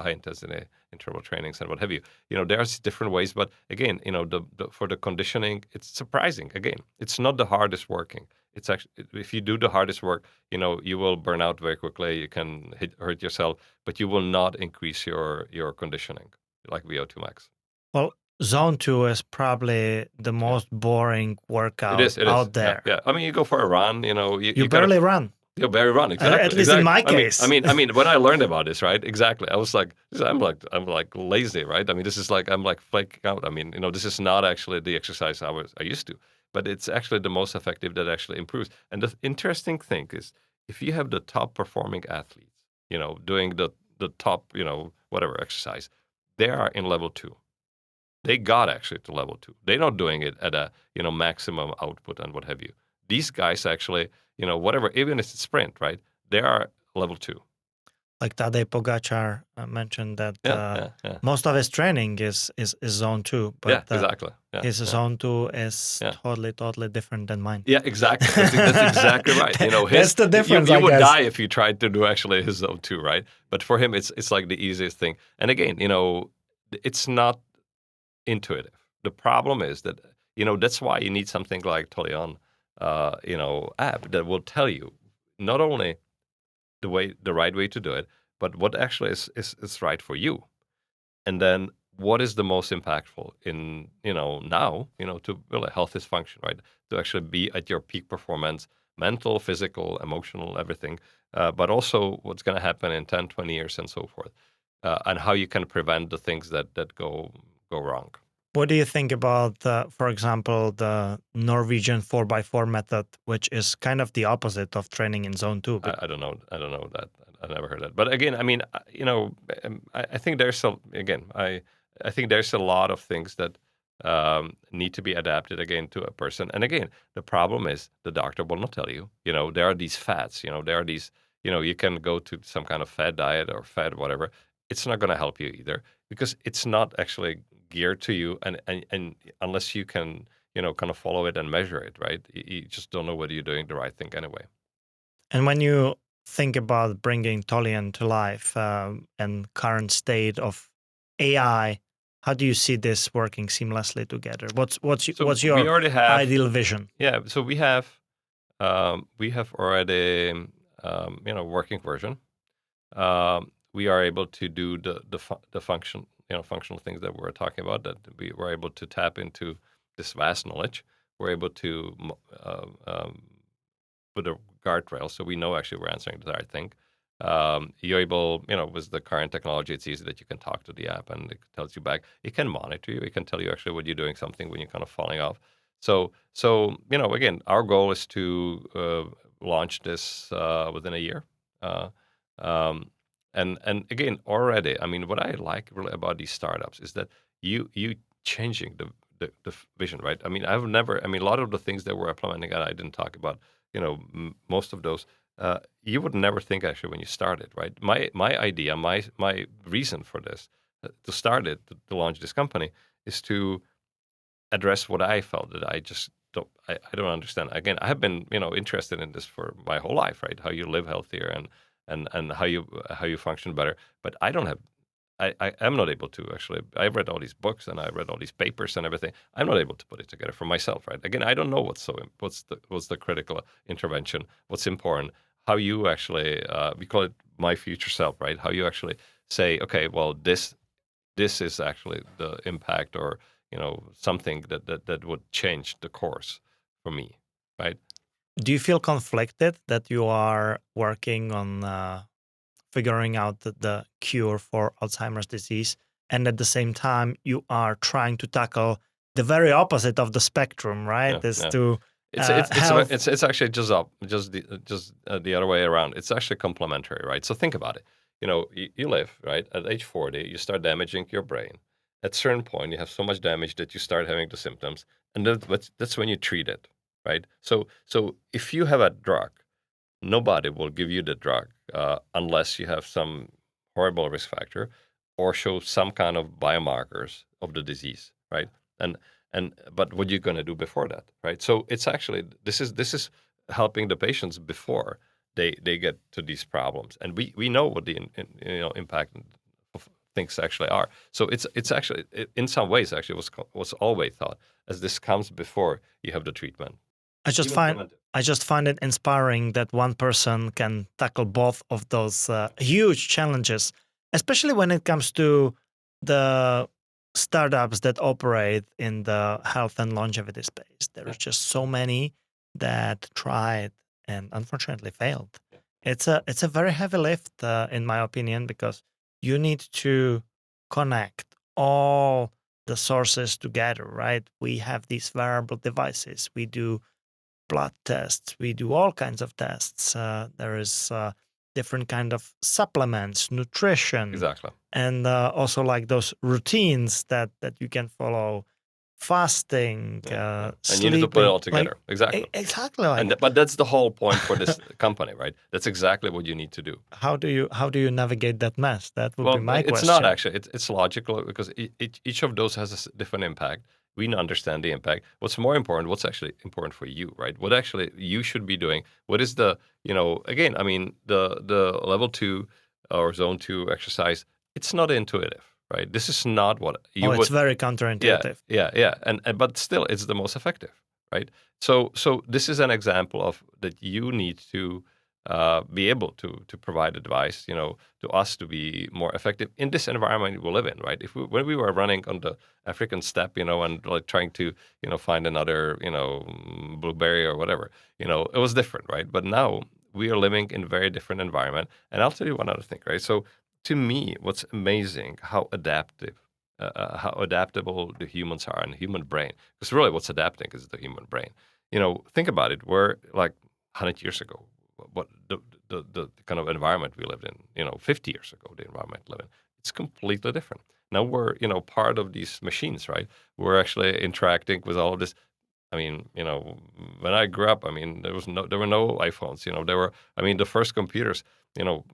S1: high intensity interval trainings and what have you. There's different ways, but again, for the conditioning, it's surprising. Again, it's not the hardest working. It's actually, if you do the hardest work, you will burn out very quickly. You can hurt yourself, but you will not increase your conditioning like VO2 max.
S2: Well, zone 2 is probably the
S1: Yeah,
S2: most boring
S1: it
S2: workout
S1: is. It is.
S2: out
S1: Yeah,
S2: there.
S1: yeah. I mean, you go for a run. You,
S2: You
S1: you gotta.
S2: barely run,
S1: Yeah, Barry Run,
S2: at
S1: exactly,
S2: least in
S1: exactly.
S2: my
S1: I mean, I
S2: case.
S1: mean, I mean, when I learned about this, right? Exactly, I was like, I'm like lazy, right? I mean, this is like I'm like flaking out. I mean, this is not actually the exercise I used to, but it's actually the most effective that actually improves. And the interesting thing is, if you have the top performing athletes, doing the top, whatever exercise, they are in level 2. They got actually to level 2. They're not doing it at a maximum output and what have you. These guys actually, whatever, even if it's sprint, right? They are level 2.
S2: Like Tadej Pogacar mentioned that
S1: Yeah, yeah, yeah,
S2: most of his training is zone 2, but
S1: yeah. Exactly. Yeah,
S2: his
S1: yeah,
S2: zone 2 is
S1: yeah.
S2: totally different than mine.
S1: Yeah, exactly. That's exactly right.
S2: That's
S1: His
S2: the
S1: you
S2: difference,
S1: you
S2: I
S1: would
S2: guess.
S1: die if you tried to do actually his own too, right? But for him, it's like the easiest thing. And again, it's not intuitive. The problem is that that's why you need something like Tolion, app that will tell you not only the right way to do it, but what actually is right for you, and then what is the most impactful in now to really health is function, right? To actually be at your peak performance, mental, physical, emotional, everything, but also what's going to happen in 10, 20 years and so forth, and how you can prevent the things that go wrong.
S2: What do you think about, for example, the Norwegian 4x4 method, which is kind of the opposite of training in zone 2?
S1: I don't know. I don't know that. I never heard that. But again, I mean, I think there's I think there's a lot of things that need to be adapted again to a person. And again, the problem is the doctor will not tell you. There are these fats. There are these. You can go to some kind of fat diet or fat whatever. It's not going to help you either because it's not actually geared to you. And unless you can kind of follow it and measure it, right? You just don't know whether you're doing the right thing anyway.
S2: And when you think about bringing Tolian to life and current state of AI, how do you see this working seamlessly together?
S1: So
S2: What's
S1: we
S2: your
S1: already have,
S2: ideal vision?
S1: yeah. So we have already working version. We are able to do the function functional things that we're talking about. That we were able to tap into this vast knowledge. We're able to put a guardrail, so we know actually we're answering the right thing. You're able, with the current technology, it's easy that you can talk to the app and it tells you back. It can monitor you. It can tell you actually when you're doing something when you're kind of falling off. So again, our goal is to launch this within a year. Uh, um, and again, already, I mean, what I like really about these startups is that you changing the vision, right? I mean, a lot of the things that we're implementing, and I didn't talk about, most of those, you would never think actually when you started, right? My idea, my reason for this, to start it, to launch this company, is to address what I felt that I just I don't understand. Again, I have been interested in this for my whole life, right? How you live healthier and how you function better. But I don't have I am not able to actually. I've read all these books and I read all these papers and everything. I'm not able to put it together for myself, right? Again, I don't know what's the critical intervention, what's important, how you actually we call it my future self, right? How you actually say, okay, well, this is actually the impact or something that would change the course for me, right?
S2: Do you feel conflicted that you are working on figuring out the cure for Alzheimer's disease, and at the same time you are trying to tackle the very opposite of the spectrum, right?
S1: Yeah,
S2: Is
S1: yeah.
S2: to
S1: It's
S2: health.
S1: it's actually just the other way around. It's actually complementary, right? So think about it. You live right at age 40, you start damaging your brain. At a certain point, you have so much damage that you start having the symptoms, and that's when you treat it, right? So if you have a drug, nobody will give you the drug unless you have some horrible risk factor or show some kind of biomarkers of the disease, right? And but what you're going to do before that, right? So it's actually this is helping the patients before they get to these problems, and we know what the impact of things actually are. So it's actually in some ways actually was always thought as this comes before you have the treatment,
S2: I just
S1: even
S2: find
S1: preventive.
S2: I just find it inspiring that one person can tackle both of those huge challenges, especially when it comes to the startups that operate in the health and longevity space. There
S1: Yeah,
S2: is just so many that tried and unfortunately failed.
S1: yeah,
S2: It's a very heavy lift, in my opinion, because you need to connect all the sources together, right? We have these wearable devices. We do blood tests. We do all kinds of tests. There is different kind of supplements, nutrition,
S1: exactly.
S2: and also like those routines that you can follow, fasting,
S1: Yeah, yeah. And you need to put it
S2: sleeping.
S1: all
S2: Like
S1: together. Exactly.
S2: exactly like
S1: But that's the whole point for this company, right? That's exactly what you need to do.
S2: how do you navigate that mess? That would be
S1: Well,
S2: my
S1: it's not
S2: question.
S1: actually. It's logical because each of those has a different impact. We understand the impact. What's more important? What's actually important for you, right? What actually you should be doing? What is again? I mean, the level 2 or zone 2 exercise. It's not intuitive, right? This is not what
S2: Oh,
S1: you
S2: it's
S1: would.
S2: very
S1: Yeah,
S2: counterintuitive.
S1: yeah, and but still, it's the most effective, right? So this is an example of that you need to be able to provide advice, to us to be more effective in this environment we live in, right? When we were running on the African steppe, and like trying to, find another, blueberry or whatever, it was different, right? But now we are living in a very different environment, and I'll tell you one other thing, right? So to me, what's amazing how adaptable the humans are and the human brain. Because really, what's adapting is the human brain. Think about it. We're like 100 years ago. What the kind of environment we lived in. 50 years ago, the environment we lived in. It's completely different. Now we're part of these machines, right? We're actually interacting with all of this. I mean, when I grew up, I mean, there were no iPhones. I mean, the first computers. You know,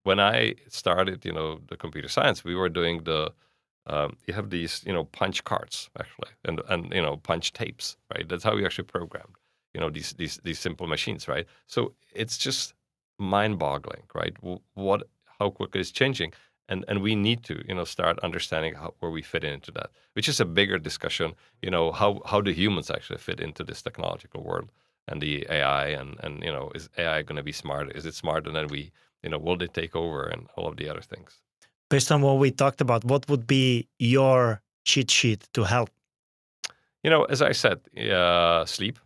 S1: when I started, the computer science, we were doing you have these, punch cards actually, and punch tapes, right? That's how we actually programmed, these simple machines, right? So it's just mind-boggling, right? How quickly it's changing, and we need to, start understanding where we fit into that, which is a bigger discussion. How do humans actually fit into this technological world and the AI, and is AI going to be smart? Is it smarter than we? Will they take over and all of the other things?
S2: Based on what we talked about, what would be your cheat sheet to help?
S1: As I said, sleep.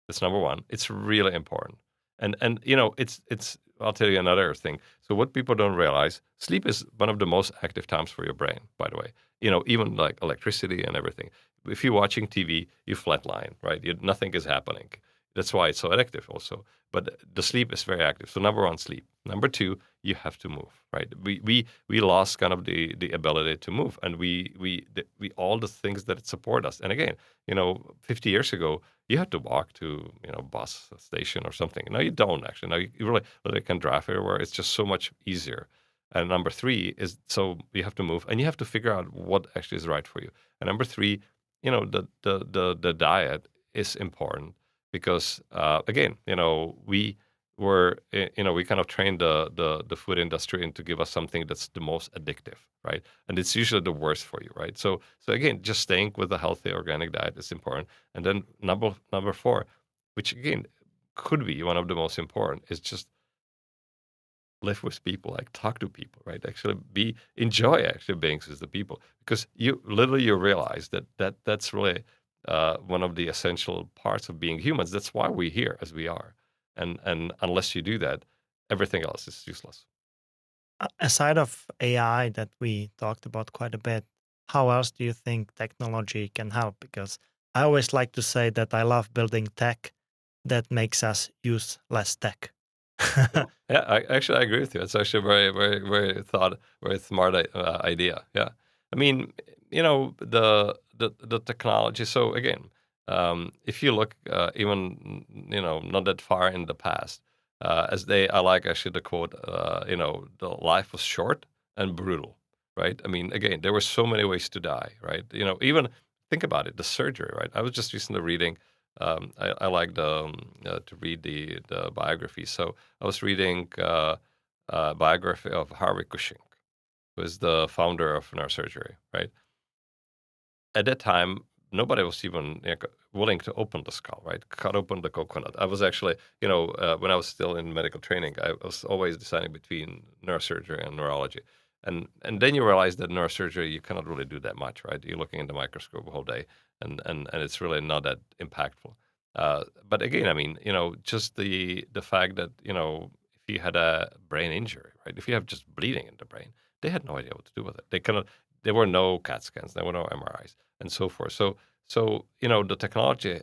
S1: That's number one. It's really important, and it's I'll tell you another thing. So what people don't realize, sleep is one of the most active times for your brain, by the way. Even like electricity and everything. If you're watching TV, you flatline, right? Nothing is happening. That's why it's so addictive also. But the sleep is very active. So number one, sleep. Number two, you have to move, right? We lost kind of the ability to move, and we all the things that support us. And again, 50 years ago, you had to walk to bus station or something. Now you don't actually. Now you really can drive everywhere. It's just so much easier. And number three is, so you have to move, and you have to figure out what actually is right for you. And number three, the diet is important because again, we kind of train the food industry into give us something that's the most addictive, right? And it's usually the worst for you, right? So again, just staying with a healthy organic diet is important. And then number four, which again could be one of the most important, is just live with people, like talk to people, right? Actually enjoy actually being with the people, because you realize that's really one of the essential parts of being humans. That's why we're here as we are, and unless you do that, everything else is useless.
S2: Aside of AI that we talked about quite a bit, how else do you think technology can help? Because I always like to say that I love building tech that makes us use less tech.
S1: Yeah, I agree with you. It's actually a very, very, very smart idea. Yeah, I mean, the technology. So again, if you look even not that far in the past, I like actually the quote. The life was short and brutal, right? I mean, again, there were so many ways to die, right? Even think about it, the surgery, right? I was just recently reading. I like to read the biography. So I was reading a biography of Harvey Cushing, who is the founder of neurosurgery, right? At that time, nobody was even willing to open the skull, right? Cut open the coconut. I was actually, when I was still in medical training, I was always deciding between neurosurgery and neurology. And then you realize that neurosurgery, you cannot really do that much, right? You're looking in the microscope the whole day, and it's really not that impactful. But again, I mean, just the fact that, if you had a brain injury, right? If you have just bleeding in the brain, they had no idea what to do with it. There were no CAT scans, there were no MRIs, and so forth. So the technology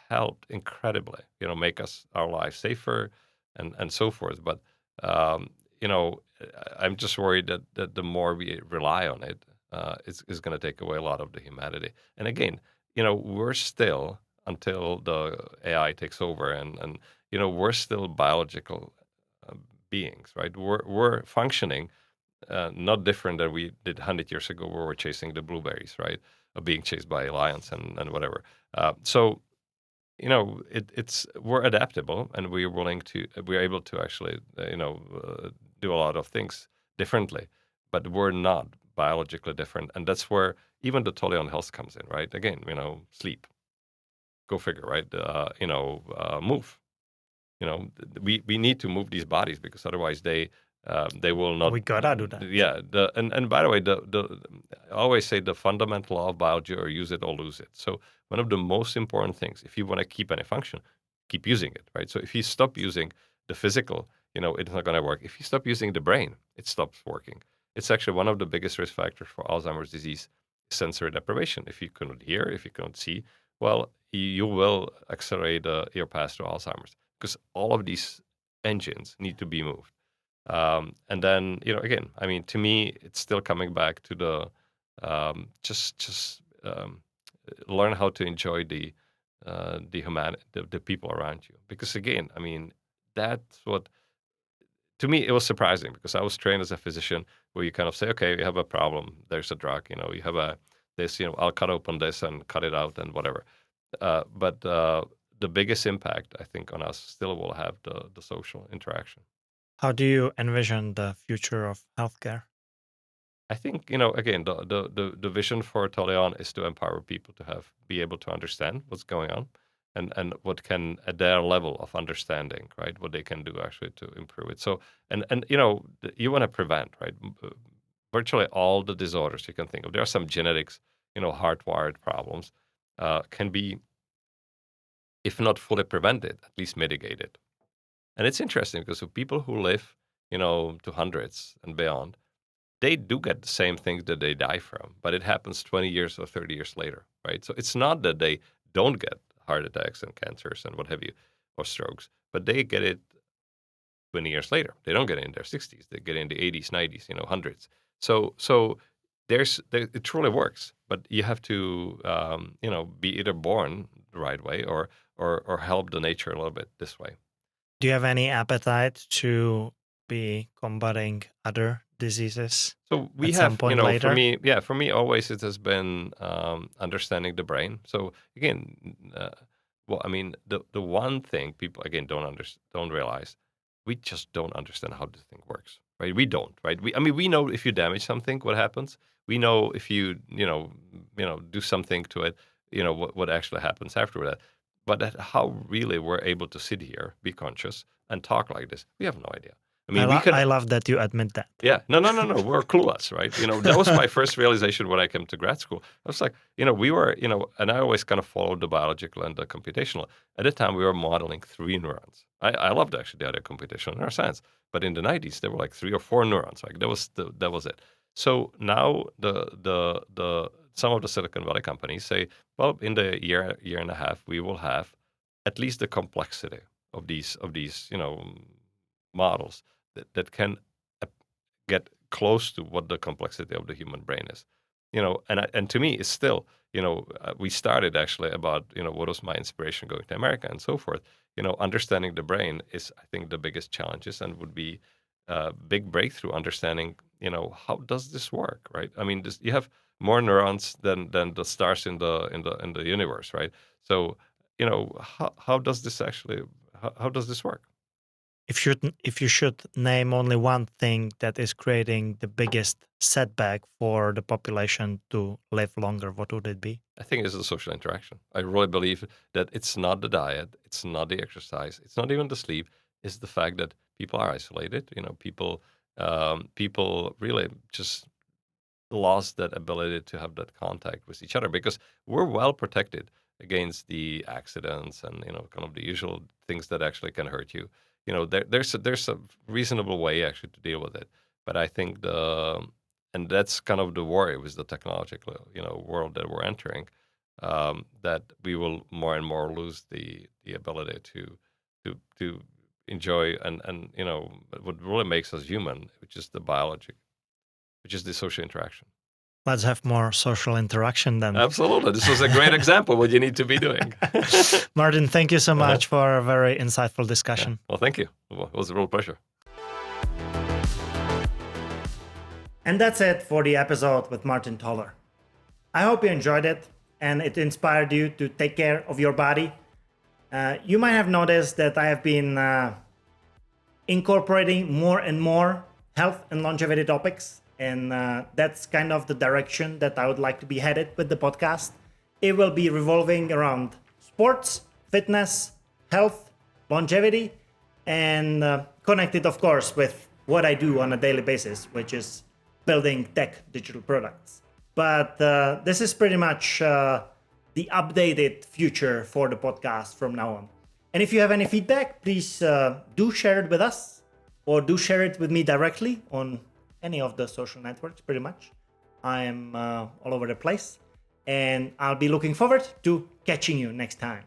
S1: helped incredibly, make our lives safer and so forth. But um, I'm just worried that the more we rely on it, is going to take away a lot of the humanity. And again, we're still, until the AI takes over, and we're still biological uh, beings, right? We're functioning not different than we did 100 years ago, where we're chasing the blueberries, right? Or being chased by lions and whatever. So, it's we're adaptable, and we're able to actually, do a lot of things differently, but we're not biologically different. And that's where even the totally on health comes in, right? Again, sleep, go figure, right? Move. We need to move these bodies, because otherwise they will not.
S2: We gotta do that.
S1: Yeah. And by the way, I always say the fundamental law of biology, or use it or lose it. So one of the most important things, if you want to keep any function, keep using it, right? So if you stop using the physical, it's not going to work. If you stop using the brain, it stops working. It's actually one of the biggest risk factors for Alzheimer's disease, sensory deprivation. If you cannot hear, if you cannot see, well, you will accelerate your path to Alzheimer's, because all of these engines need to be moved. And then, again, I mean, to me, it's still coming back to the just learn how to enjoy the people around you. Because again, I mean, that's what, to me, it was surprising, because I was trained as a physician, where you kind of say, okay, you have a problem, there's a drug, you have this, I'll cut open this and cut it out and whatever. But the biggest impact, I think, on us still will have the social interaction.
S2: How do you envision the future of healthcare?
S1: I think, again, the vision for Toleon is to empower people to be able to understand what's going on, and what can, at their level of understanding, right, what they can do actually to improve it. So, and you want to prevent, right, virtually all the disorders you can think of. There are some genetics, hardwired problems, can be, if not fully prevented, at least mitigated. And it's interesting because the people who live, to hundreds and beyond, they do get the same things that they die from, but it happens 20 years or 30 years later, right? So it's not that they don't get heart attacks and cancers and what have you, or strokes, but they get it 20 years later. They don't get it in their 60s. They get it in the 80s, 90s, hundreds. So it truly works, but you have to, be either born the right way or help the nature a little bit this way.
S2: Do you have any appetite to be combating other diseases
S1: So we
S2: at some
S1: have,
S2: point later?
S1: for me, always it has been understanding the brain. So again, the one thing people again don't realize, we just don't understand how this thing works, right? We don't, right? We know if you damage something, what happens. We know if you, do something to it, what actually happens after that. But how really we're able to sit here, be conscious, and talk like this, we have no idea. We can.
S2: I love that you admit that.
S1: Yeah, no. We're clueless, right? That was my first realization when I came to grad school. I was like, we were, and I always kind of followed the biological and the computational. At the time, we were modeling 3 neurons. I loved actually the other computational neuroscience, but in the 90s, there were like 3 or 4 neurons. Like that was it. So now the some of the Silicon Valley companies say, well, in the year and a half, we will have at least the complexity of these models that can get close to what the complexity of the human brain is. And to me, it's still, we started actually about, what was my inspiration going to America and so forth. Understanding the brain is, I think, the biggest challenges and would be a big breakthrough understanding, how does this work, right? You have more neurons than the stars in the universe, right? So, how does this actually, how does this work?
S2: If you should name only one thing that is creating the biggest setback for the population to live longer, what would it be?
S1: I think it's the social interaction. I really believe that it's not the diet, it's not the exercise, it's not even the sleep. It's the fact that people are isolated. People really just lost that ability to have that contact with each other because we're well protected against the accidents and kind of the usual things that actually can hurt you. There's a reasonable way actually to deal with it, but I think and that's kind of the worry with the technological world that we're entering, that we will more and more lose the ability to enjoy and what really makes us human, which is the biology, which is the social interaction.
S2: Let's have more social interaction then.
S1: Absolutely. This was a great example of what you need to be doing.
S2: Martin, thank you so much for a very insightful discussion.
S1: Yeah. Well, thank you. It was a real pleasure.
S2: And that's it for the episode with Martin Tolar. I hope you enjoyed it and it inspired you to take care of your body. You might have noticed that I have been incorporating more and more health and longevity topics. And that's kind of the direction that I would like to be headed with the podcast. It will be revolving around sports, fitness, health, longevity, and connected, of course, with what I do on a daily basis, which is building tech digital products. But this is pretty much the updated future for the podcast from now on. And if you have any feedback, please do share it with us or do share it with me directly on any of the social networks, pretty much. I'm all over the place, and I'll be looking forward to catching you next time.